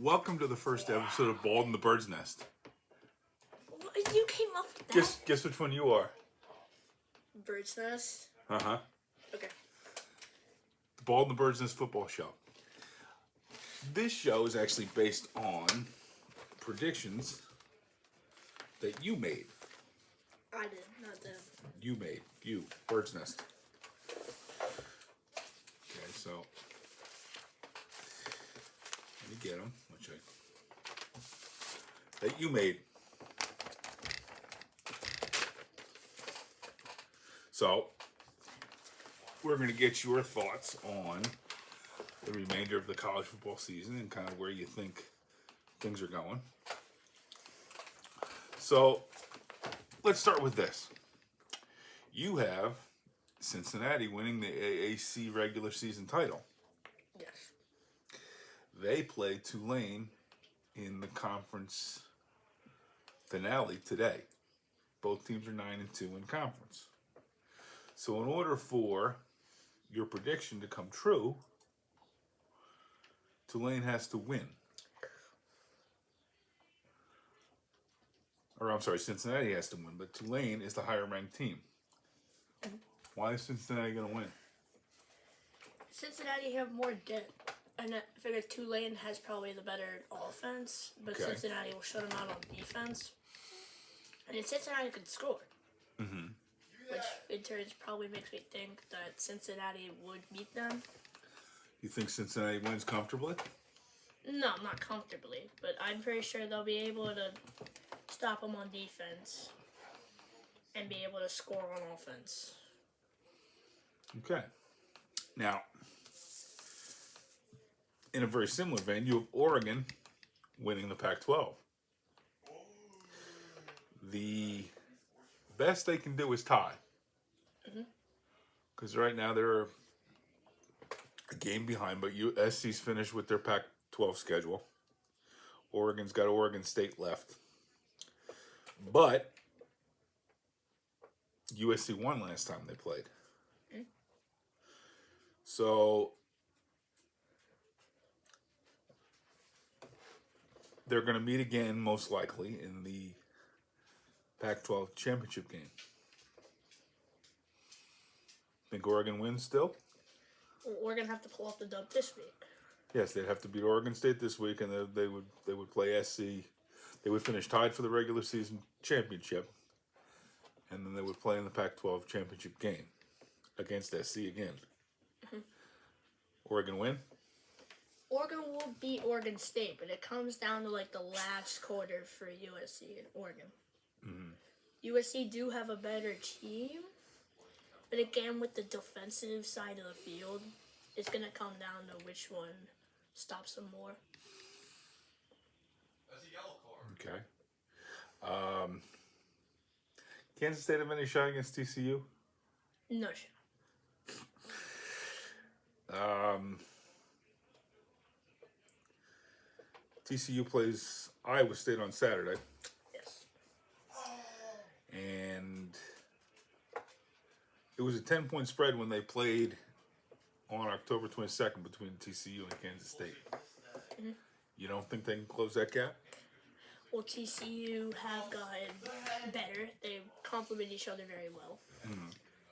Welcome to the first episode of Bald in the Bird's Nest. What? You came up with that? Guess which one you are. Bird's Nest? Uh-huh. Okay. The Bald in the Bird's Nest football show. This show is actually based on predictions that you made. I did, not them. You made. You. Bird's Nest. Okay, so let me get them. That you made. So, we're going to get your thoughts on the remainder of the college football season and kind of where you think things are going. So, let's start with this. You have Cincinnati winning the AAC regular season title. Yes. They play Tulane in the conference finale today. Both teams are 9-2 in conference. So in order for your prediction to come true, Tulane has to win. Or I'm sorry, Cincinnati has to win, but Tulane is the higher ranked team. Why is Cincinnati going to win? Cincinnati have more depth. And I figure Tulane has probably the better offense, but Okay. Cincinnati will shut them out on defense. And then Cincinnati could score. Mm-hmm. Which in turn probably makes me think that Cincinnati would beat them. You think Cincinnati wins comfortably? No, not comfortably, but I'm pretty sure they'll be able to stop them on defense and be able to score on offense. Okay. Now, in a very similar vein, you have Oregon winning the Pac-12. The best they can do is tie. Because right now they're a game behind, but USC's finished with their Pac-12 schedule. Oregon's got Oregon State left. But USC won last time they played. So they're going to meet again, most likely, in the Pac-12 championship game. Think Oregon wins still? Well, we're going to have to pull off the dub this week. Yes, they'd have to beat Oregon State this week, and they would play SC. They would finish tied for the regular season championship, and then they would play in the Pac-12 championship game against SC again. Oregon win? Oregon will beat Oregon State, but it comes down to like the last quarter for USC and Oregon. USC do have a better team, but again, with the defensive side of the field, it's going to come down to which one stops them more. That's a yellow card. Okay. Kansas State have any shot against TCU? No shot. TCU plays Iowa State on Saturday. Yes. And it was a 10-point spread when they played on October 22nd between TCU and Kansas State. You don't think they can close that gap? Well, TCU have gotten better. They complement each other very well.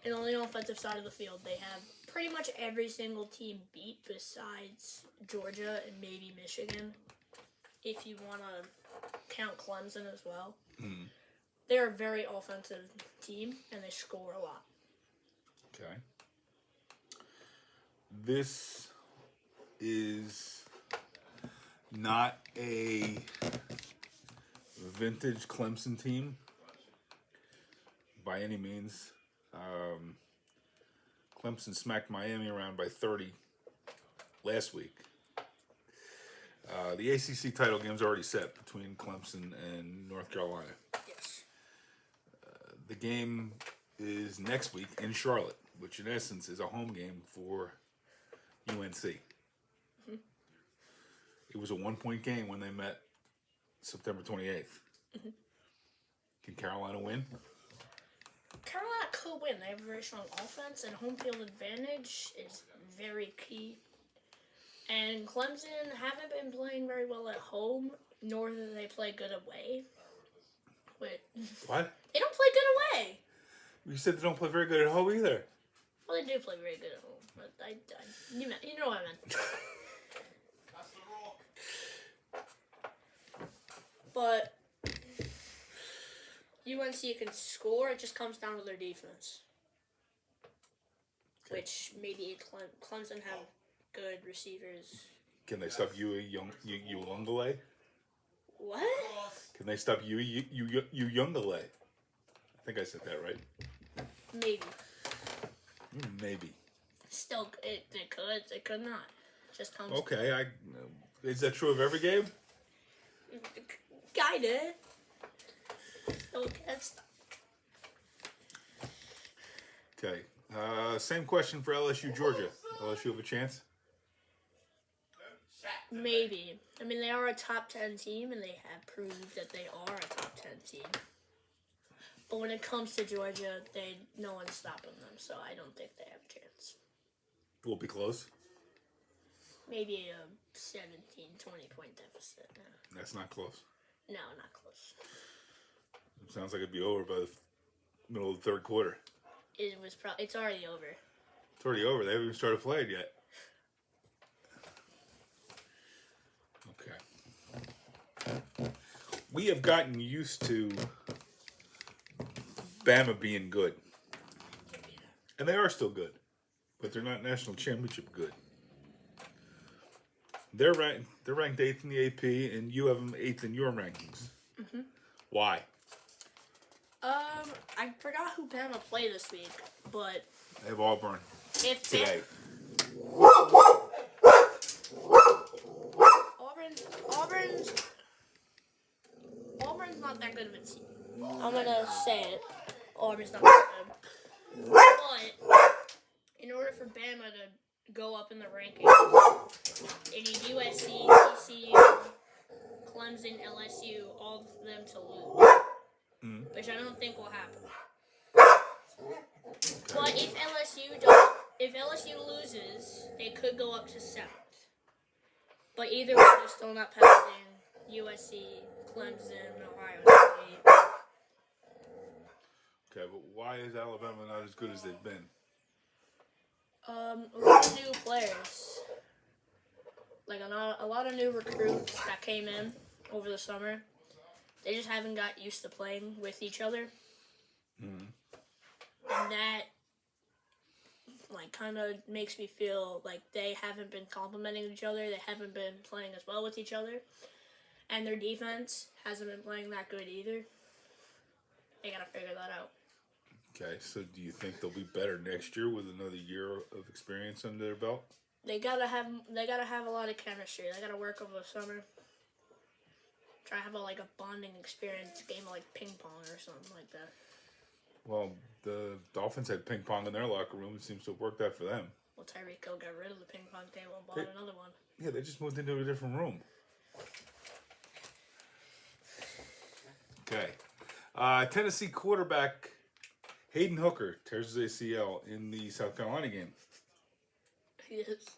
And on the offensive side of the field, they have pretty much every single team beat besides Georgia and maybe Michigan, if you want to count Clemson as well. They're a very offensive team, and they score a lot. Okay. This is not a vintage Clemson team by any means. Clemson smacked Miami around by 30 last week. The ACC title game's already set between Clemson and North Carolina. Yes. The game is next week in Charlotte, which in essence is a home game for UNC. It was a 1-point game when they met September 28th. Can Carolina win? Carolina could win. They have a very strong offense, and home field advantage is very key. And Clemson haven't been playing very well at home, nor do they play good away. Wait, What? they don't play good away. You said they don't play very good at home either. Well, they do play very good at home, but you know what I meant. But UNC can score. It just comes down to their defense, which maybe Clemson have good receivers. Can they stop Uiagalelei? What? Can they stop Uiagalelei? I think I said that right. Maybe. Maybe. Still, it could. It could not. Just comes. Okay. Is that true of every game? Kinda. Okay. Okay. Same question for LSU Georgia. LSU have a chance? Maybe. I mean, they are a top 10 team, and they have proved that they are a top 10 team. But when it comes to Georgia, no one's stopping them, so I don't think they have a chance. Will it be close? Maybe a 17, 20-point deficit. No. That's not close. No, not close. It sounds like it'd be over by the middle of the third quarter. It's already over. It's already over. They haven't even started playing yet. Okay. We have gotten used to Bama being good. And they are still good. But they're not national championship good. They're ranked 8th in the AP, and you have them 8th in your rankings. Mm-hmm. Why? I forgot who Bama played this week, but They have Auburn today. Auburn's not that good of a team. I'm gonna say it. Auburn's not that good. But in order for Bama to go up in the rankings, they need USC, TCU, Clemson, LSU, all of them to lose, which I don't think will happen. But if LSU loses, they could go up to 7th. But either way, they're still not passing USC, Clemson, Ohio State. Okay, but why is Alabama not as good as they've been? A lot of new players. Like a lot of new recruits that came in over the summer. They just haven't got used to playing with each other. Mm-hmm. And that kind of makes me feel like they haven't been complimenting each other. They haven't been playing as well with each other. And their defense hasn't been playing that good either. They gotta figure that out. Okay, so do you think they'll be better next year with another year of experience under their belt? They gotta have a lot of chemistry. They gotta work over the summer. Try to have a bonding experience game of ping pong or something like that. Well, the Dolphins had ping pong in their locker room. It seems to have worked out for them. Well, Tyreek Hill got rid of the ping pong table and bought another one. Yeah, they just moved into a different room. Okay. Tennessee quarterback Hayden Hooker tears his ACL in the South Carolina game. Yes.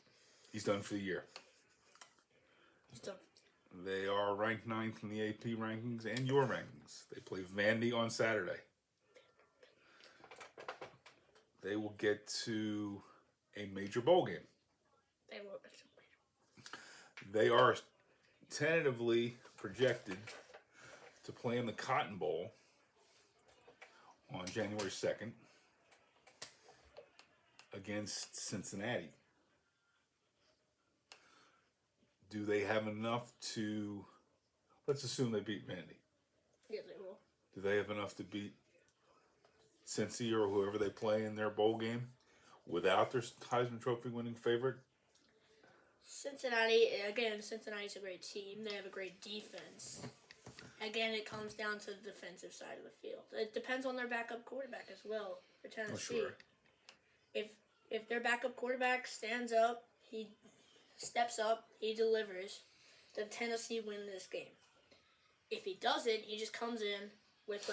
He's done for the year. They are ranked 9th in the AP rankings and your rankings. They play Vandy on Saturday. They will get to a major bowl game. They are tentatively projected to play in the Cotton Bowl on January 2nd against Cincinnati. Do they have enough to... Let's assume they beat Vandy. Yes, they will. Do they have enough to beat Cincy or whoever they play in their bowl game without their Heisman Trophy winning favorite? Cincinnati's a great team. They have a great defense. Again, it comes down to the defensive side of the field. It depends on their backup quarterback as well for Tennessee. Oh, sure. If their backup quarterback stands up, he steps up, he delivers, then Tennessee wins this game. If he doesn't, he just comes in with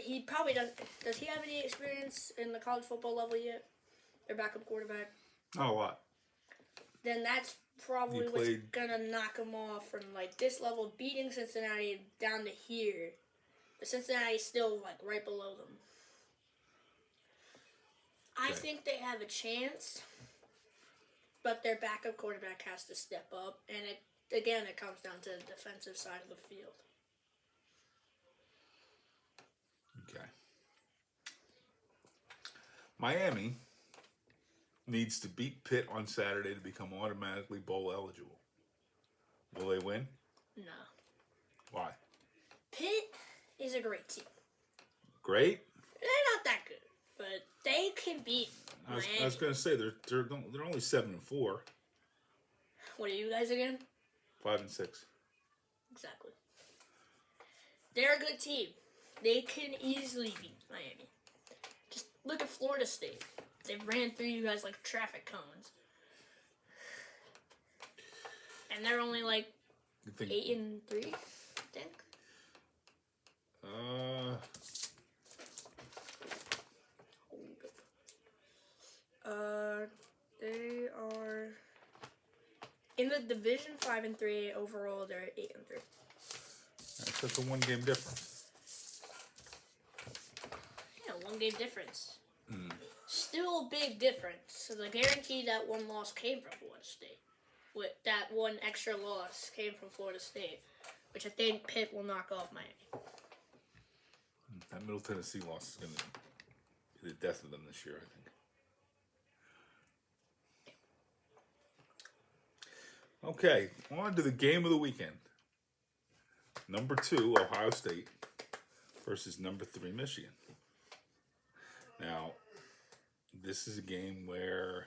he probably doesn't. Does he have any experience in the college football level yet? Their backup quarterback? Not a lot. Then that's probably He was played- gonna knock them off from like this level, beating Cincinnati down to here. But Cincinnati's still like right below them. I Okay. think they have a chance, but their backup quarterback has to step up, and it comes down to the defensive side of the field. Okay. Miami needs to beat Pitt on Saturday to become automatically bowl eligible. Will they win? No. Why? Pitt is a great team. Great. They're not that good, but they can beat I Miami. was going to say they're only 7-4, What are you guys again? 5-6. Exactly. They're a good team. They can easily beat Miami. Just look at Florida State. They ran through you guys like traffic cones. And they're only like You think? 8-3, I think. They are in the division 5-3. Overall, they're 8-3. That's just a 1-game difference. Yeah, 1-game difference. Still a big difference. So the guarantee that one loss came from Florida State. With that one extra loss came from Florida State, which I think Pitt will knock off Miami. That Middle Tennessee loss is going to be the death of them this year, I think. Okay, on to the game of the weekend. Number 2, Ohio State versus number 3, Michigan. Now, this is a game where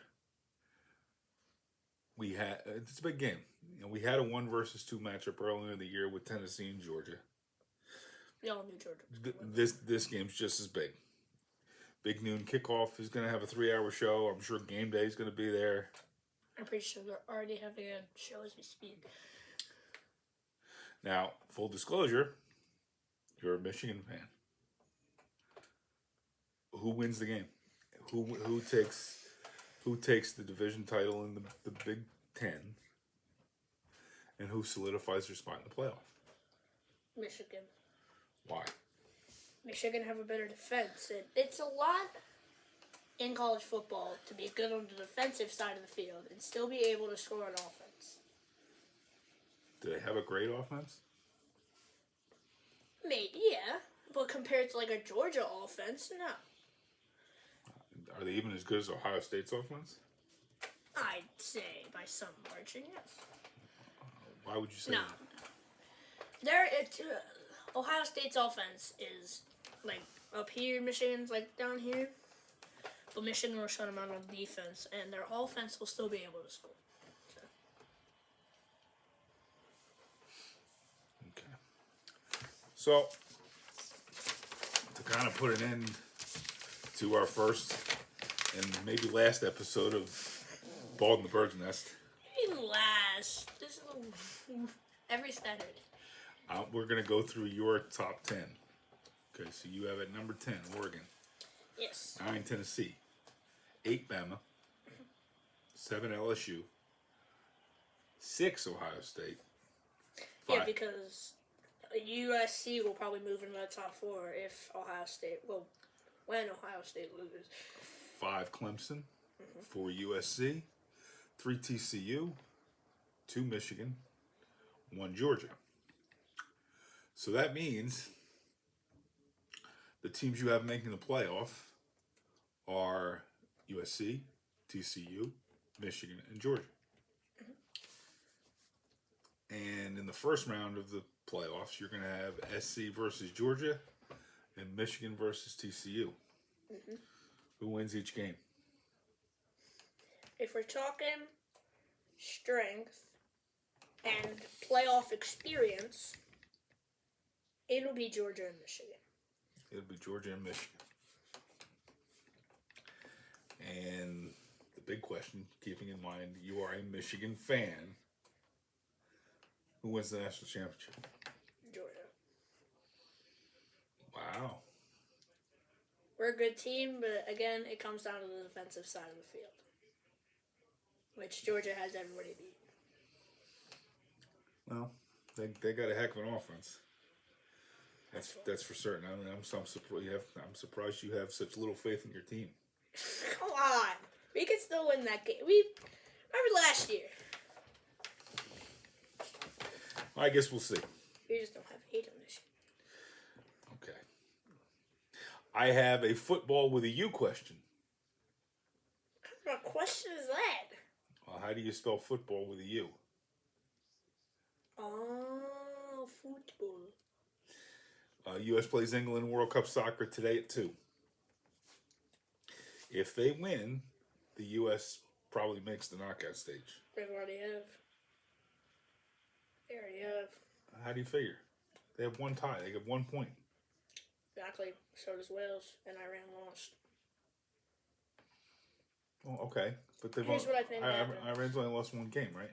it's a big game. You know, we had a 1 versus 2 matchup earlier in the year with Tennessee and Georgia. We all knew Georgia was gonna win. This game's just as big. Big noon kickoff is going to have a 3-hour show. I'm sure game day is going to be there. I'm pretty sure they're already having a show as we speak. Now, full disclosure, you're a Michigan fan. Who wins the game? Who takes the division title in the Big Ten? And who solidifies their spot in the playoff? Michigan. Why? Michigan have a better defense. It's a lot in college football to be good on the defensive side of the field and still be able to score on offense. Do they have a great offense? Maybe, yeah. But compared to like a Georgia offense, no. Are they even as good as Ohio State's offense? I'd say by some margin, yes. Why would you say No. that? Ohio State's offense is like up here, Michigan's like down here. But Michigan will shut them out on defense, and their offense will still be able to score. So, to kind of put an end to our first and maybe last episode of Bald in the Bird's Nest, Maybe last. This is every Saturday. we're going to go through your top 10. Okay, so you have at number 10, Oregon. Yes. 9, Tennessee. 8, Bama. 7, LSU. 6, Ohio State. 5. Yeah, because USC will probably move into the top 4 if when Ohio State loses. 5, Clemson. 4, USC. 3, TCU. 2, Michigan. 1, Georgia. So that means the teams you have making the playoff are USC, TCU, Michigan, and Georgia. And in the first round of the playoffs, you're going to have SC versus Georgia and Michigan versus TCU. Who wins each game? If we're talking strength and playoff experience, it'll be Georgia and Michigan. It'll be Georgia and Michigan. And the big question, keeping in mind you are a Michigan fan, who wins the national championship? Georgia. Wow. We're a good team, but again, it comes down to the defensive side of the field, which Georgia has everybody beat. Well, they got a heck of an offense. That's for certain. I mean, I'm surprised you have such little faith in your team. Come on. We can still win that game. We remember last year. I guess we'll see. We just don't have hate on this. Okay. I have a football with a U question. What kind of question is that? Well, how do you spell football with a U? Oh, football. U.S. plays England in World Cup soccer today at 2. If they win, the U.S. probably makes the knockout stage. They already have. How do you figure? They have one tie. They get 1 point. Exactly. So does Wales, and Iran lost. Well, okay. But they've Here's what I think happened. Iran's only lost 1 game, right?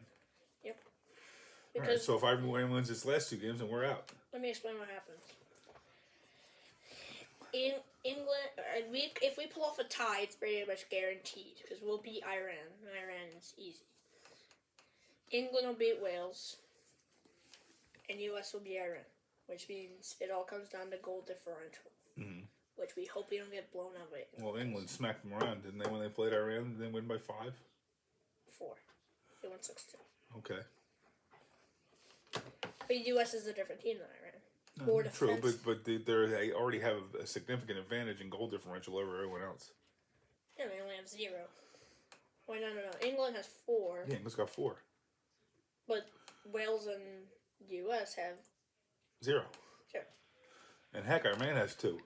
Yep. All right, Because so if Iran wins its last 2 games, then we're out. let me explain what happened. In England, if we pull off a tie, it's pretty much guaranteed because we'll beat Iran. Iran is easy. England will beat Wales, and U.S. will beat Iran, which means it all comes down to goal differential, which we hope we don't get blown out by. Well, England smacked them around, didn't they, when they played Iran? Did they win by 5? 4. They won 6-2. Okay. But U.S. is a different team than Iran. True, but they already have a significant advantage in goal differential over everyone else. Yeah, they only have 0. Wait, no. England has 4. Yeah, England's got 4. But Wales and U.S. have 0. 0. And heck, Iran has 2.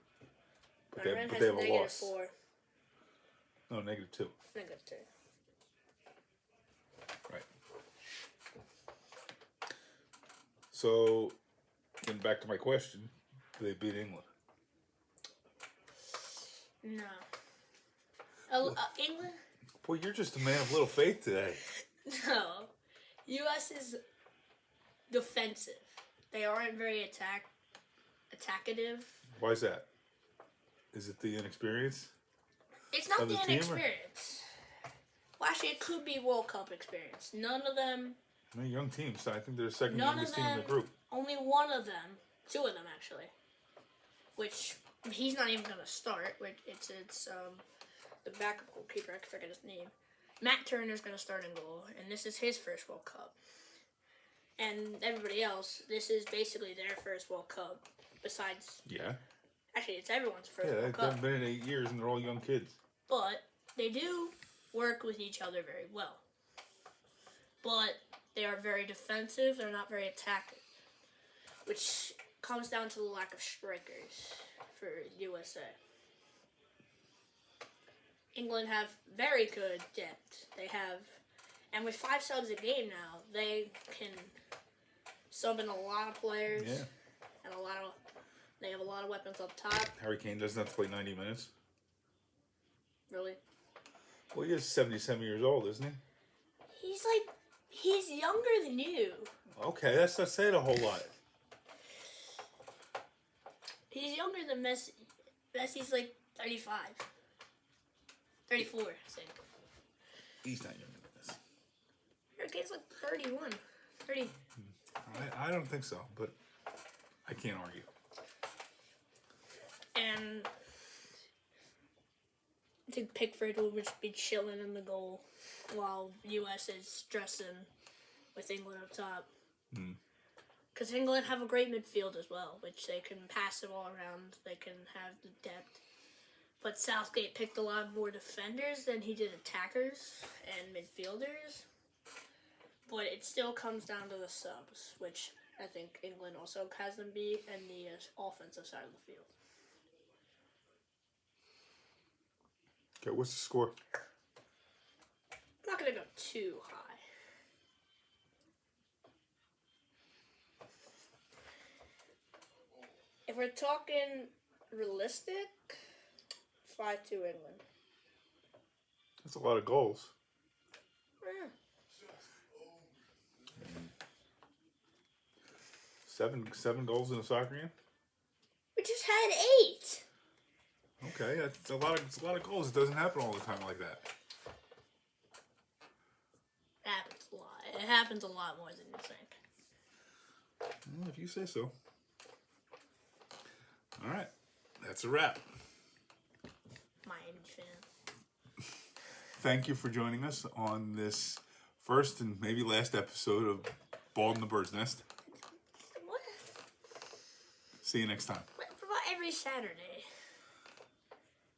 But Iran they has have a negative loss. 4. No, -2. Negative 2. Right. So, then back to my question. Do they beat England? No. England? Boy, you're just a man of little faith today. No. U.S. is defensive. They aren't very attackative. Why is that? Is it the inexperience? It's not Of the the team, or- inexperience. Well, actually, it could be World Cup experience. None of them. They're young teams, so I think they're the second None youngest of team in them. the group. Only one of them. 2 of them, actually. Which he's not even going to start. It's the backup goalkeeper. I forget his name. Matt Turner's going to start in goal, and this is his first World Cup. And everybody else, this is basically their first World Cup. Besides, Yeah. actually, it's everyone's first Yeah, World they've Cup. been in 8 years and they're all young kids. But they do work with each other very well. But they are very defensive. They're not very attacking, which comes down to the lack of strikers for USA. England have very good depth. They have, and with 5 subs a game now, they can sub in a lot of players. Yeah. And they have a lot of weapons up top. Harry Kane doesn't have to play 90 minutes. Really, Well, he is 77 years old, isn't he? he's younger than you. Okay, that's not saying a whole lot. He's younger than Messi. Messi's like 35. 34, I think. He's not younger than this. Harry Kane's like 31. 30. I don't think so, but I can't argue. And I think Pickford will just be chilling in the goal while U.S. is stressing with England up top. Because England have a great midfield as well, which they can pass it all around. They can have the depth. But Southgate picked a lot more defenders than he did attackers and midfielders. But it still comes down to the subs, which I think England also has them beat, and the offensive side of the field. Okay, what's the score? I'm not going to go too high. If we're talking realistic, 5-2 England. That's a lot of goals. Yeah. 7 goals in a soccer game? We just had 8. Okay, it's a lot of goals. It doesn't happen all the time like that. It happens a lot. It happens a lot more than you think. Well, if you say so. All right. That's a wrap. Miami fan. Thank you for joining us on this first and maybe last episode of Bald in the Bird's Nest. What? See you next time. What about every Saturday?